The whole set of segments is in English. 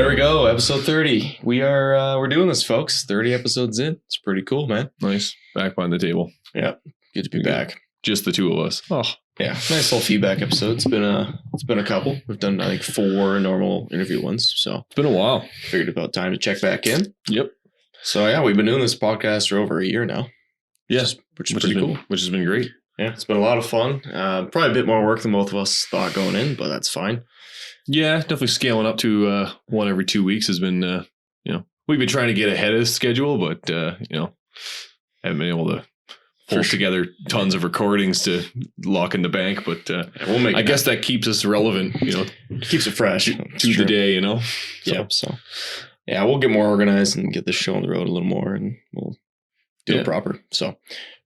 There we go. Episode 30. We're doing this, folks. 30 episodes in. It's pretty cool, man. Nice. Back behind the table. Yeah. Good to be back. Just the two of us. Oh. Yeah. Nice little feedback episode. It's been a couple. We've done, I think, 4 normal interview ones. So it's been a while. Figured about time to check back in. Yep. So yeah, we've been doing this podcast for over a year now. Yes. Which is pretty cool. Which has been great. Yeah. It's been a lot of fun. Probably a bit more work than both of us thought going in, but that's fine. Yeah, definitely scaling up to one every 2 weeks has been, we've been trying to get ahead of the schedule, but, haven't been able to pull together tons of recordings to lock in the bank. But we'll make I guess that keeps us relevant, keeps it fresh to the day, So yeah, we'll get more organized and get this show on the road a little more, and we'll do it proper. So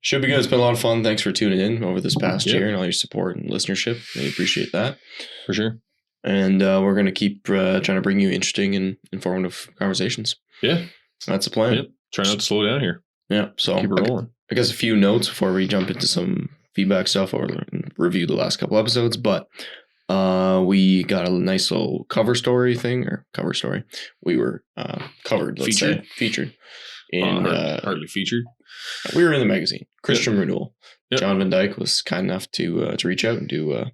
should be good. It's been a lot of fun. Thanks for tuning in over this past year and all your support and listenership. We appreciate that. For sure. And we're going to keep trying to bring you interesting and informative conversations. Yeah. That's the plan. Yep. Try not to slow down here. Yeah. So keep it rolling. I guess a few notes before we jump into some feedback stuff or review the last couple episodes. But we got a nice little cover story. We were covered, featured in hardly featured. We were in the magazine, Christian Renewal. Yep. Jon Van Dyke was kind enough to reach out and do a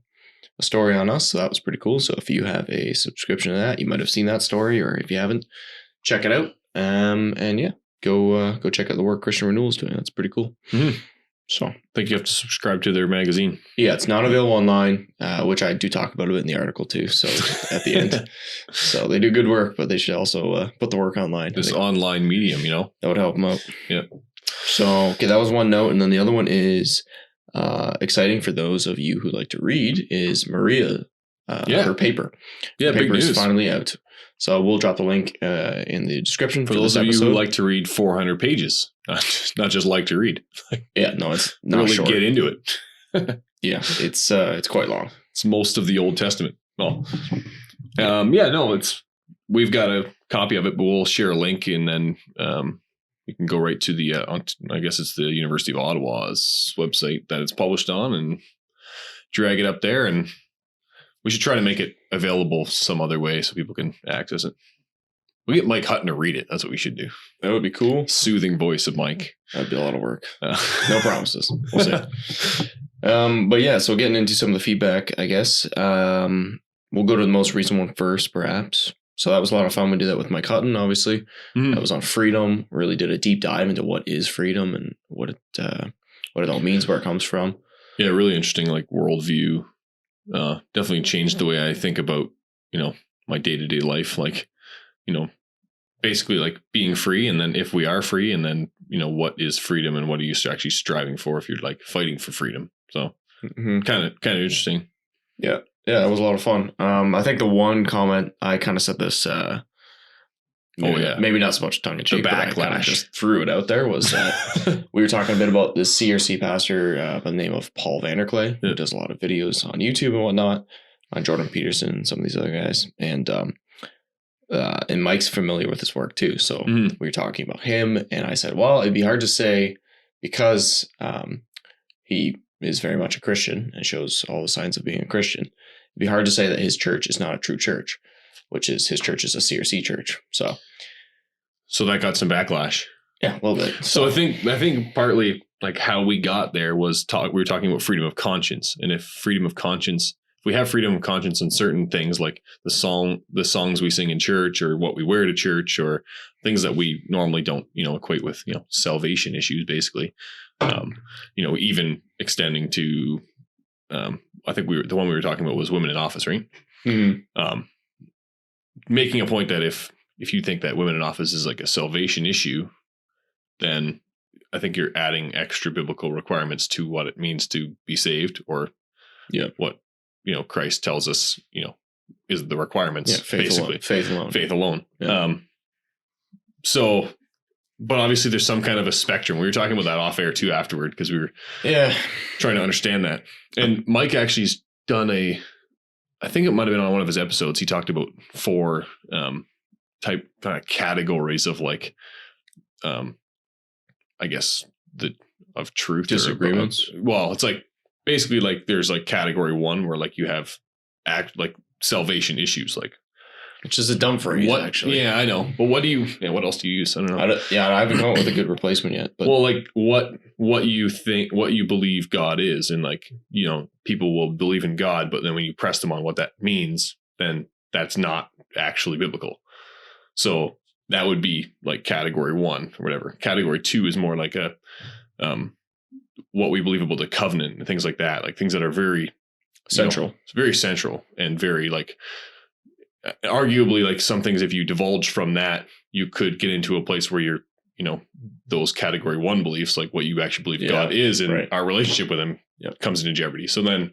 story on us, so that was pretty cool. So if you have a subscription to that, you might have seen that story, or if you haven't, check it out. And yeah, go check out the work Christian Renewal is doing. That's pretty cool. Mm-hmm. So I think you have to subscribe to their magazine. Yeah, it's not available online, which I do talk about a bit in the article too. So at the end, so they do good work, but they should also put the work online. This online medium, that would help them out. Yeah. So okay, that was one note, and then the other one is. Exciting for those of you who like to read is Mariia, her paper. Yeah, big news. Is finally out. So we'll drop the link in the description for those of you who like to read 400 pages, not just like to read. Yeah, no, it's not really short. Get into it. Yeah, it's quite long. It's most of the Old Testament. Well, we've got a copy of it, but we'll share a link and then you can go right to the, I guess it's the University of Ottawa's website that it's published on and drag it up there. And we should try to make it available some other way so people can access it. We get Mike Hutten to read it. That's what we should do. That would be cool. Soothing voice of Mike. That'd be a lot of work. No promises. We'll see. But yeah, so getting into some of the feedback, I guess. We'll go to the most recent one first, perhaps. So that was a lot of fun. We did that with Mike Hutten, obviously. Mm-hmm. That was on freedom. Really did a deep dive into what is freedom and what it all means, where it comes from. Yeah, really interesting, like worldview. Definitely changed the way I think about, my day-to-day life. Like, basically like being free, and then if we are free, and then, what is freedom and what are you actually striving for if you're like fighting for freedom. So kind of interesting. Yeah. Yeah, that was a lot of fun. I think the one comment I kind of said this. Maybe not so much tongue in cheek, but I kind of just threw it out there. Was that we were talking a bit about this CRC pastor by the name of Paul Vanderklay, who does a lot of videos on YouTube and whatnot, on Jordan Peterson and some of these other guys, and Mike's familiar with his work too. So we were talking about him, and I said, well, it'd be hard to say because he is very much a Christian and shows all the signs of being a Christian. It'd be hard to say that his church is not a true church, which is his church is a CRC church. So that got some backlash. Yeah, a little bit. So I think partly like how we got there was we were talking about freedom of conscience. And if we have freedom of conscience in certain things, like the songs we sing in church or what we wear to church or things that we normally don't, equate with, salvation issues, basically, even extending to, I think the one we were talking about was women in office, right? Mm-hmm. Making a point that if you think that women in office is like a salvation issue, then I think you're adding extra biblical requirements to what it means to be saved, or what Christ tells us, is the requirements. Yeah, basically faith alone. Yeah. But obviously there's some kind of a spectrum. We were talking about that off air too afterward, because we were trying to understand that. And Mike actually's done I think it might have been on one of his episodes. He talked about 4 type kind of categories of like, I guess of truth disagreements. Well, it's like basically like there's like category 1 where like you have like salvation issues, like Which is a dumb phrase, actually. Yeah, I know. But what else do you use? I don't know. I haven't come up with a good replacement yet. But well, like what you think, what you believe God is, and like, you know, people will believe in God, but then when you press them on what that means, then that's not actually biblical. So that would be like category 1 or whatever. Category 2 is more like a what we believe about the covenant and things like that, like things that are very central. It's very central and very like arguably like some things, if you divulge from that, you could get into a place where you're, you know, those category 1 beliefs, like what you actually believe God is and our relationship with him comes into jeopardy. So then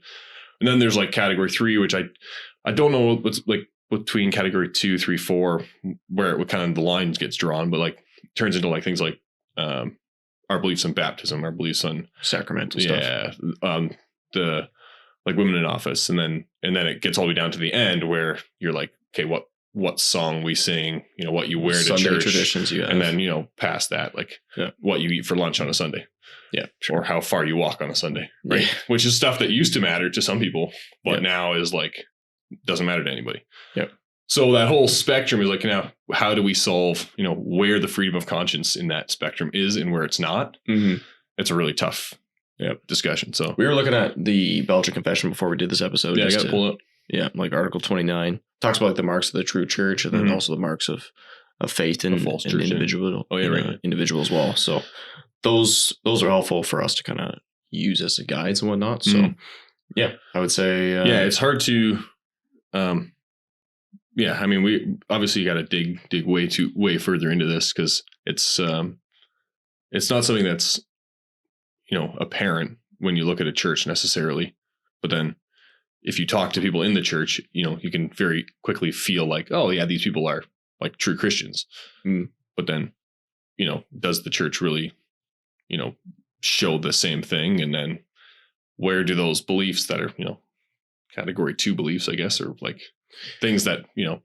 there's like category 3, which I don't know what's like between category 2, 3, 4, where what kind of the lines gets drawn, but like turns into like things like our beliefs in baptism, our beliefs on sacramental stuff. Yeah. The like women in office. And then it gets all the way down to the end where you're like, okay, what song we sing, you know, what you wear to Sunday church traditions you have. And then, you know, past that, like what you eat for lunch on a Sunday. Yeah. Sure. Or how far you walk on a Sunday. Right. Yeah. Which is stuff that used to matter to some people, but now is like, doesn't matter to anybody. Yep. So that whole spectrum is like, now, how do we solve, you know, where the freedom of conscience in that spectrum is and where it's not? Mm-hmm. It's a really tough discussion. So we were looking at the Belgian Confession before we did this episode. Yeah, I got to pull it up. Yeah, like Article 29 talks about like the marks of the true church, and then also the marks of faith and individual. Oh yeah, right. Individual as well. So those are helpful for us to kind of use as a guides and whatnot. So yeah, I would say it's hard to. I mean, we obviously got to dig way further into this because it's not something that's, you know, apparent when you look at a church necessarily, but then if you talk to people in the church, you know, you can very quickly feel like, oh yeah, these people are like true Christians. But then, you know, does the church really, you know, show the same thing? And then where do those beliefs that are, you know, category 2 beliefs, I guess, or like things that, you know,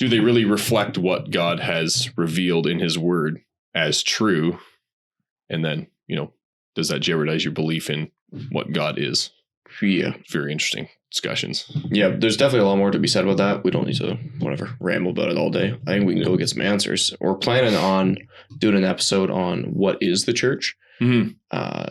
do they really reflect what God has revealed in his word as true? And then, you know, does that jeopardize your belief in what God is? Yeah. Very interesting discussions. Yeah, there's definitely a lot more to be said about that. We don't need to, ramble about it all day. I think we can go get some answers. We're planning on doing an episode on what is the church.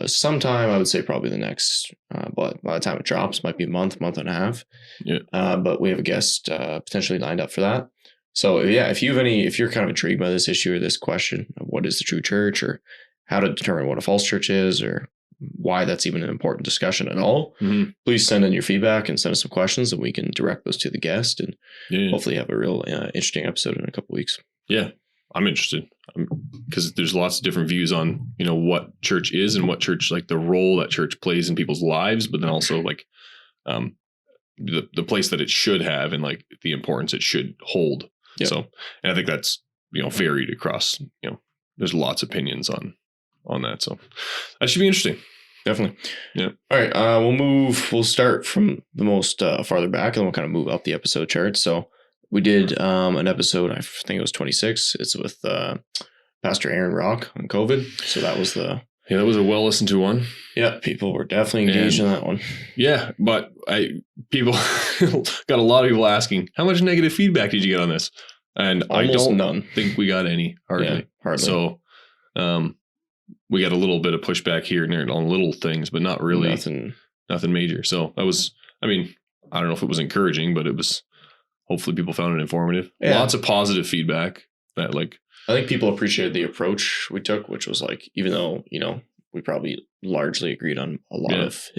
Sometime, I would say probably the next, but by the time it drops, might be a month and a half. Yeah. But we have a guest potentially lined up for that. So yeah, if you're kind of intrigued by this issue or this question of what is the true church, or how to determine what a false church is, or why that's even an important discussion at all, please send in your feedback and send us some questions, and we can direct those to the guest and hopefully have a real interesting episode in a couple of weeks. Yeah, I'm interested because there's lots of different views on, you know, what church is and what church, like the role that church plays in people's lives, but then also like the place that it should have and like the importance it should hold. Yep. So, and I think that's, you know, varied across, you know, there's lots of opinions on that. So that should be interesting. Definitely. Yeah. All right. We'll start from the most farther back, and then we'll kind of move up the episode chart. So we did an episode, I think it was 26. It's with Pastor Aaron Rock on COVID. So that was that was a well listened to one. Yeah. People were definitely engaged in that one. Yeah. But people got a lot of people asking, how much negative feedback did you get on this? And almost none. Think we got any, hardly. Yeah, hardly. So, we got a little bit of pushback here and there on little things, but not really nothing major. So that was, I mean, I don't know if it was encouraging, but it was, hopefully people found it informative. Yeah. Lots of positive feedback that like, I think people appreciated the approach we took, which was like, even though, you know, we probably largely agreed on a lot of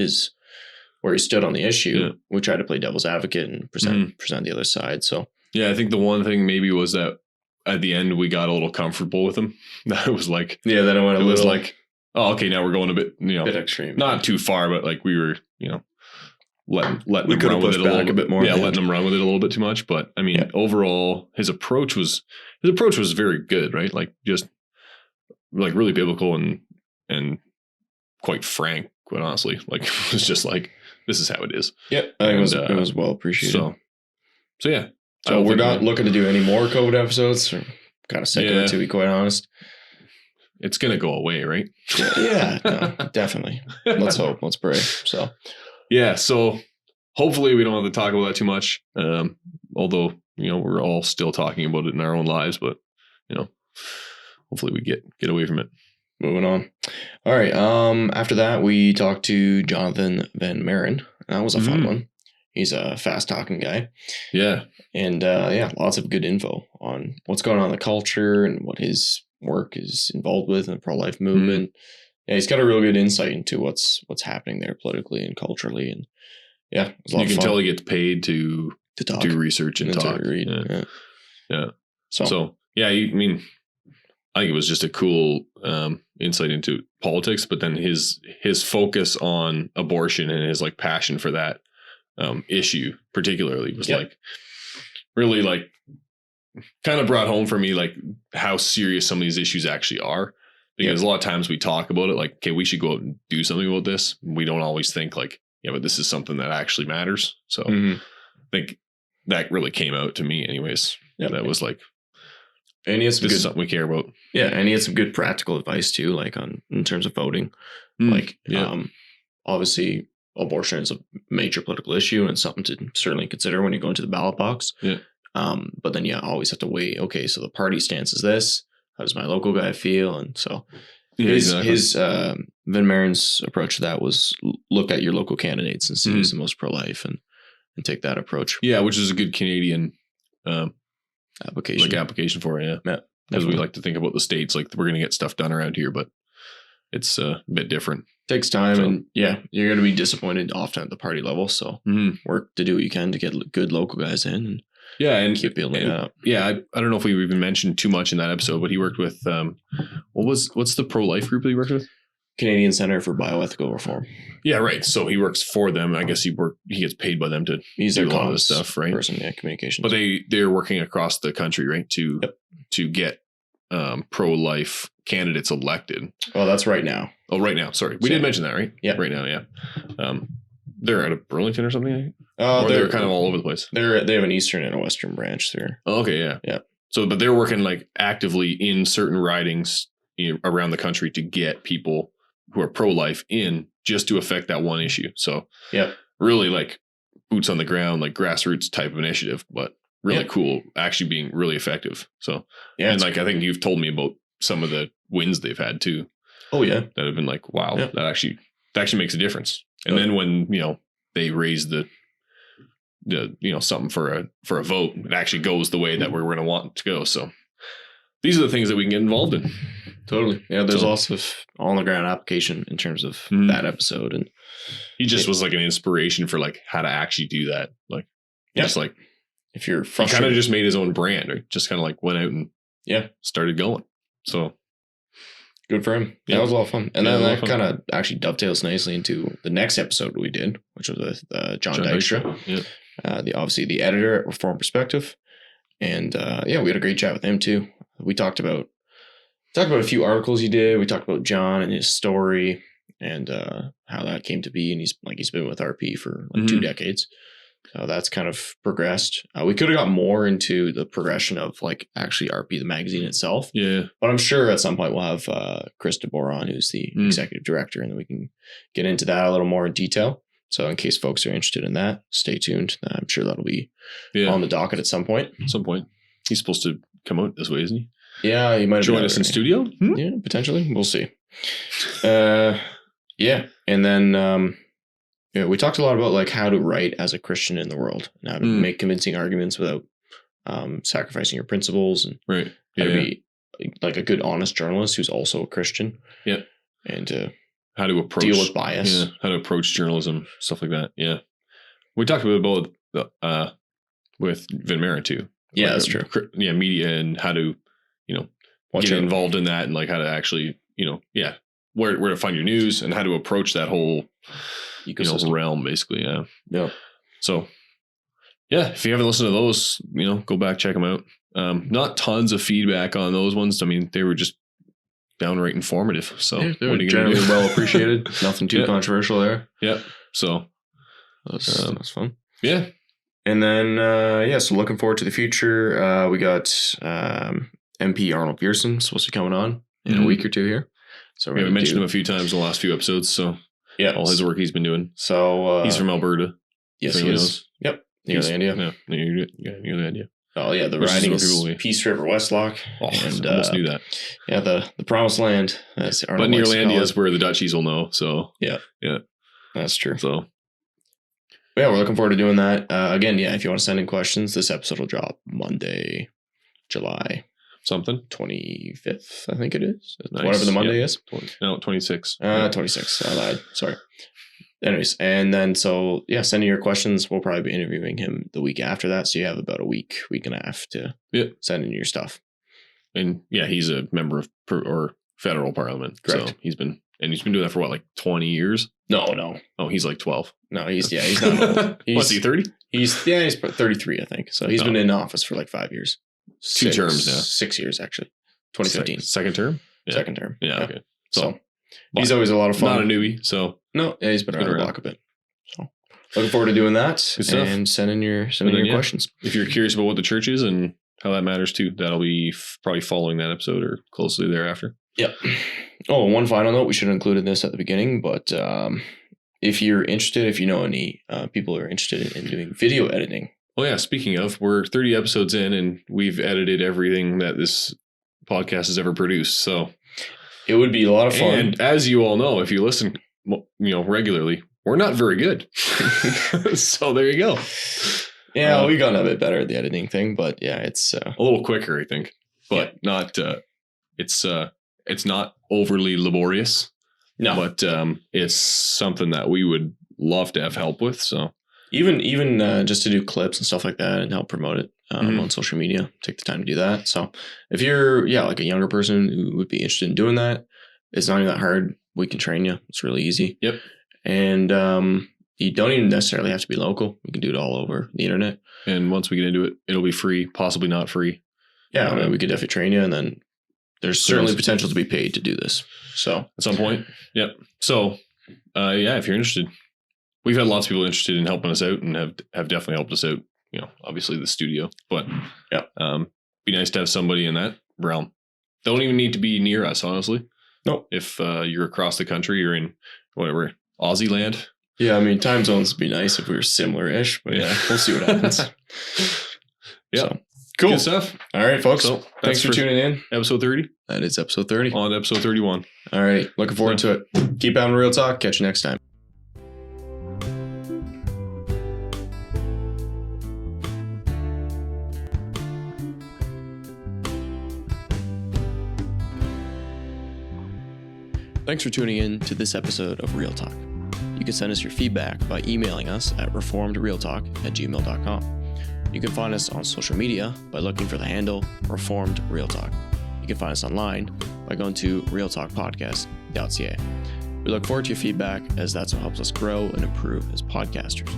where he stood on the issue, we tried to play devil's advocate and present the other side. So yeah, I think the one thing maybe was that at the end, we got a little comfortable with him. That was like, then it went was like, oh, okay, now we're going a bit, you know, bit extreme, not too far, but like we were, you know, letting them run with it a bit more. Yeah, letting them run with it a little bit too much. But I mean, overall, his approach was very good, right? Like just like really biblical and quite frank, quite honestly. Like it was just like, this is how it is. Yeah, I think it was well appreciated. So yeah. So we're not looking to do any more COVID episodes. We're kind of sick of it, to be quite honest. It's going to go away, right? Yeah, no, definitely. Let's hope. Let's pray. So, yeah. So hopefully we don't have to talk about that too much. Although we're all still talking about it in our own lives, but hopefully we get away from it. Moving on. All right. After that, we talked to Jonathon Van Maren. That was a fun one. He's a fast-talking guy. Yeah. And lots of good info on what's going on in the culture and what his work is involved with in the pro-life movement. Yeah, he's got a real good insight into what's happening there politically and culturally. And yeah, it was a lot of fun. You can tell he gets paid to talk, do research and talk. To read. Yeah. So yeah, I think it was just a cool insight into politics, but then his focus on abortion and his like passion for that issue particularly was like really like kind of brought home for me like how serious some of these issues actually are, because a lot of times we talk about it like, okay, we should go out and do something about this. We don't always think like, yeah, but this is something that actually matters. So I think that really came out to me anyways. That was like, and he has this is something we care about. Yeah, and he had some good practical advice too, like in terms of voting. Obviously, abortion is a major political issue and it's something to certainly consider when you go into the ballot box. Yeah. But then always have to weigh. Okay, so the party stance is this. How does my local guy feel? And so his Van Maren's approach to that was look at your local candidates and see who's the most pro-life and take that approach. Yeah, which is a good Canadian application for it. Yeah. Because we like to think about the states like we're going to get stuff done around here, but it's a bit different. Takes time, and you're going to be disappointed often at the party level. So work to do what you can to get good local guys in. And keep building it up. Yeah, I don't know if we even mentioned too much in that episode, but he worked with what's the pro-life group that he worked with? Canadian Center for Bioethical Reform. Yeah, right. So he works for them. I guess he gets paid by them to do a lot of this stuff, right? Communication. But they're working across the country, right, to get pro-life candidates elected. Oh, that's right now. Oh, right now. Sorry, we did mention that, right? Yeah, right now. Yeah. They're out of Burlington or something. They're kind of all over the place. They have an eastern and a western branch there. Oh, okay, yeah. So, but they're working like actively in certain ridings around the country to get people who are pro-life in just to affect that one issue. So really like boots on the ground, like grassroots type of initiative, but really cool, actually being really effective. So, and like, I think you've told me about some of the wins they've had too. Oh yeah. That have been like, wow, that actually makes a difference. And then when, they raise the something for a vote, it actually goes the way that we're going to want it to go. So these are the things that we can get involved in. Totally. Yeah, there's lots of on the ground application in terms of that episode, and he just was like an inspiration for like how to actually do that. Like, just like if you're frustrated, he kind of just made his own brand, right? Just kind of like went out and started going. So good for him. Yeah, that was a lot of fun. And then that kind of actually dovetails nicely into the next episode we did, which was with Jon Dykstra. Yeah. Obviously the editor at Reform Perspective. And we had a great chat with him too. We talked about a few articles he did. We talked about John and his story and how that came to be. And he's been with RP for like 2 decades. So that's kind of progressed. We could have got more into the progression of like actually RP, the magazine itself. Yeah. But I'm sure at some point we'll have Chris DeBoer on, who's the executive director, and then we can get into that a little more in detail. So in case folks are interested in that, stay tuned. I'm sure that'll be on the docket at some point. He's supposed to come out this way, isn't he? Yeah, he might join us in studio. Yeah, potentially. We'll see. And then we talked a lot about like how to write as a Christian in the world and how to make convincing arguments without sacrificing your principles, and how to be like a good, honest journalist who's also a Christian. Yeah, and how to deal with bias. Yeah, how to approach journalism, stuff like that. Yeah, we talked about both with Van Maren too. Yeah, like, that's true. Yeah, media and how to get involved in that, and like how to actually where to find your news and how to approach that whole realm, basically. Yeah. So if you haven't listened to those, go back, check them out. Not tons of feedback on those ones. I mean, they were just downright informative. So they were generally well appreciated. Nothing too controversial there. Yeah. So that's fun. Yeah. And then, so looking forward to the future. We got MP Arnold Pearson supposed to be coming on in a week or two here. So we mentioned him a few times in the last few episodes. So all his work he's been doing. So he's from Alberta. Yes, he is. Yep. You got the idea. Yeah, you got the idea. Oh yeah, the riding is Peace River Westlock. Oh, and, I almost knew that. Yeah, the Promised Land. But Nearlandia is where the Dutchies will know. So yeah, that's true. So yeah, we're looking forward to doing that. Again, yeah, if you want to send in questions, this episode will drop Monday, July 25th, I think it is. Nice. Whatever the Monday is. 26. 26. I lied. Sorry. Anyways, and then so yeah, send in your questions. We'll probably be interviewing him the week after that, so you have about a week and a half to send in your stuff. And yeah, he's a member of federal parliament. Correct. So he's been doing that for what, like 20 years? No. Oh, he's like 12. No, he's not old. What's he, 30? He's 33, I think. So he's been in office for like 5 years. 2 terms now. 6 years actually. 2015. Second term? Yeah. Second term. Yeah. Okay. So he's always a lot of fun. Not a newbie, so no, yeah, he's been around the block a bit. So looking forward to doing that and sending your questions. If you're curious about what the church is and how that matters too, that'll be probably following that episode or closely thereafter. Yep. Oh, one final note, we should have included this at the beginning, but if you're interested, if you know any people who are interested in doing video editing. Oh yeah, speaking of, we're 30 episodes in and we've edited everything that this podcast has ever produced. So it would be a lot of fun. And as you all know, if you listen, regularly, we're not very good. So there you go. Yeah, we got a bit better at the editing thing, but yeah, it's a little quicker, I think, but not. It's not overly laborious. No, but it's something that we would love to have help with. So even just to do clips and stuff like that and help promote it on social media, take the time to do that. So if you're like a younger person who would be interested in doing that, it's not even that hard. We can train you. It's really easy. Yep. And you don't even necessarily have to be local. You can do it all over the internet. And once we get into it, it'll be free, possibly not free. Yeah, we could definitely train you, and then there's certainly potential to be paid to do this. So at some point, yep. So if you're interested, we've had lots of people interested in helping us out and have definitely helped us out. Obviously the studio, but be nice to have somebody in that realm. Don't even need to be near us, honestly. Nope. If you're across the country, you're in whatever Aussie land. Yeah, I mean, time zones would be nice if we were similar-ish, but yeah, we'll see what happens. Yeah. So, cool. Good stuff. All right, folks. So, thanks for tuning in. Episode 30. That is episode 30. On episode 31. All right. Looking forward to it. Keep having real talk. Catch you next time. Thanks for tuning in to this episode of Real Talk. You can send us your feedback by emailing us at reformedrealtalk@gmail.com. You can find us on social media by looking for the handle Reformed Real Talk. You can find us online by going to realtalkpodcast.ca. We look forward to your feedback as that's what helps us grow and improve as podcasters.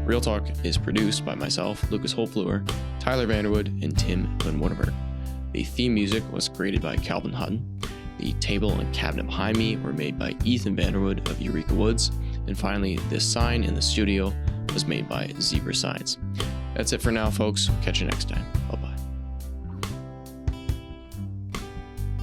Real Talk is produced by myself, Lucas Holfluer, Tyler Vanderwood, and Tim Van Woudenberg. The theme music was created by Calvin Hutten. The table and cabinet behind me were made by Ethan Vanderwood of Eureka Woods. And finally, this sign in the studio was made by Zebra Signs. That's it for now, folks. Catch you next time. Bye-bye.